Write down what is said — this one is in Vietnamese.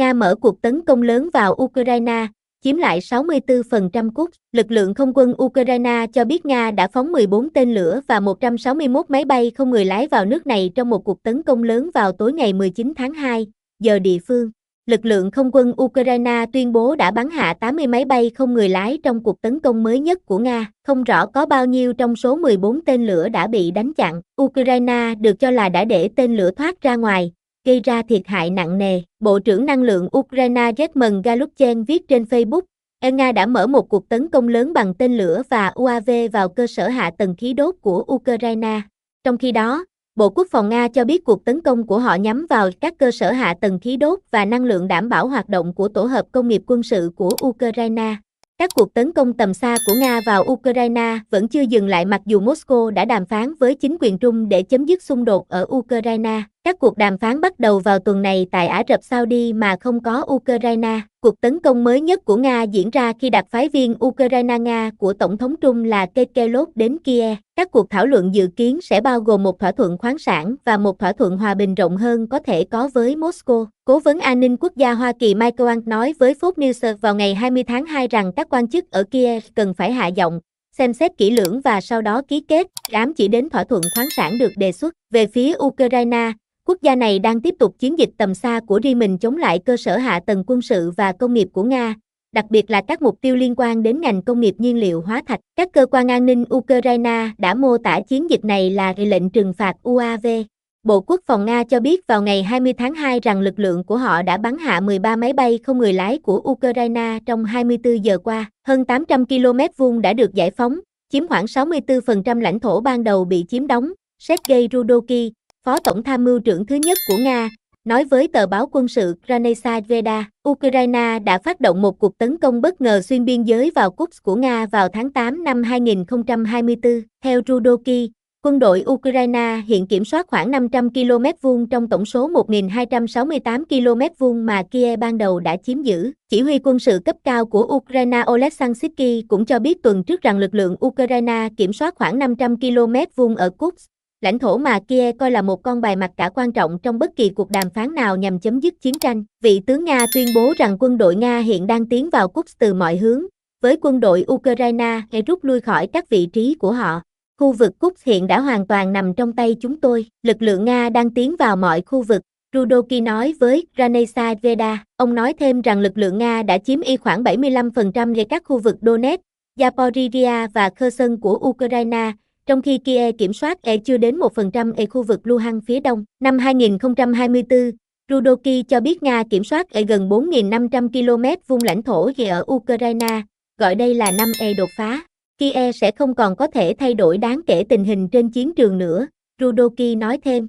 Nga mở cuộc tấn công lớn vào Ukraine, chiếm lại 64% Kursk. Lực lượng không quân Ukraine cho biết Nga đã phóng 14 tên lửa và 161 máy bay không người lái vào nước này trong một cuộc tấn công lớn vào tối ngày 19 tháng 2, giờ địa phương. Lực lượng không quân Ukraine tuyên bố đã bắn hạ 80 máy bay không người lái trong cuộc tấn công mới nhất của Nga. Không rõ có bao nhiêu trong số 14 tên lửa đã bị đánh chặn. Ukraine được cho là đã để tên lửa thoát ra ngoài, gây ra thiệt hại nặng nề. Bộ trưởng Năng lượng Ukraine German Galushchenko viết trên Facebook, Nga đã mở một cuộc tấn công lớn bằng tên lửa và UAV vào cơ sở hạ tầng khí đốt của Ukraine. Trong khi đó, Bộ Quốc phòng Nga cho biết cuộc tấn công của họ nhắm vào các cơ sở hạ tầng khí đốt và năng lượng đảm bảo hoạt động của tổ hợp công nghiệp quân sự của Ukraine. Các cuộc tấn công tầm xa của Nga vào Ukraine vẫn chưa dừng lại mặc dù Moscow đã đàm phán với chính quyền Trung để chấm dứt xung đột ở Ukraine. Các cuộc đàm phán bắt đầu vào tuần này tại Ả Rập Saudi mà không có Ukraine. Cuộc tấn công mới nhất của Nga diễn ra khi đặc phái viên Ukraine Nga của Tổng thống Trung là Kekelov đến Kiev. Các cuộc thảo luận dự kiến sẽ bao gồm một thỏa thuận khoáng sản và một thỏa thuận hòa bình rộng hơn có thể có với Moscow. Cố vấn an ninh quốc gia Hoa Kỳ Mike Waltz nói với Fox News vào ngày 20 tháng 2 rằng các quan chức ở Kiev cần phải hạ giọng, xem xét kỹ lưỡng và sau đó ký kết, ám chỉ đến thỏa thuận khoáng sản được đề xuất. Về phía Ukraine, quốc gia này đang tiếp tục chiến dịch tầm xa của riêng mình chống lại cơ sở hạ tầng quân sự và công nghiệp của Nga, đặc biệt là các mục tiêu liên quan đến ngành công nghiệp nhiên liệu hóa thạch. Các cơ quan an ninh Ukraine đã mô tả chiến dịch này là lệnh trừng phạt UAV. Bộ Quốc phòng Nga cho biết vào ngày 20 tháng 2 rằng lực lượng của họ đã bắn hạ 13 máy bay không người lái của Ukraine trong 24 giờ qua. Hơn 800 km vuông đã được giải phóng, chiếm khoảng 64% lãnh thổ ban đầu bị chiếm đóng. Sergei Rudoky, Phó Tổng tham mưu trưởng thứ nhất của Nga, nói với tờ báo quân sự Granesa Veda, Ukraine đã phát động một cuộc tấn công bất ngờ xuyên biên giới vào Kursk của Nga vào tháng 8 năm 2024. Theo Rudoky, quân đội Ukraine hiện kiểm soát khoảng 500 km vuông trong tổng số 1.268 km vuông mà Kiev ban đầu đã chiếm giữ. Chỉ huy quân sự cấp cao của Ukraine Oleksandr Syrskyi cũng cho biết tuần trước rằng lực lượng Ukraine kiểm soát khoảng 500 km vuông ở Kursk, lãnh thổ mà Kiev coi là một con bài mặt cả quan trọng trong bất kỳ cuộc đàm phán nào nhằm chấm dứt chiến tranh. Vị tướng Nga tuyên bố rằng quân đội Nga hiện đang tiến vào Kursk từ mọi hướng, với quân đội Ukraine rút lui khỏi các vị trí của họ. Khu vực Kursk hiện đã hoàn toàn nằm trong tay chúng tôi. Lực lượng Nga đang tiến vào mọi khu vực, Rudoky nói với Granesa Veda. Ông nói thêm rằng lực lượng Nga đã chiếm khoảng 75% về các khu vực Donetsk, Zaporizhia và Kherson của Ukraine, trong khi Kiev kiểm soát chưa đến 1% khu vực Luhansk phía đông. Năm 2024, Rudoky cho biết Nga kiểm soát gần 4.500 km vuông lãnh thổ ở Ukraine, gọi đây là năm đột phá. Kiev sẽ không còn có thể thay đổi đáng kể tình hình trên chiến trường nữa, Rudoky nói thêm.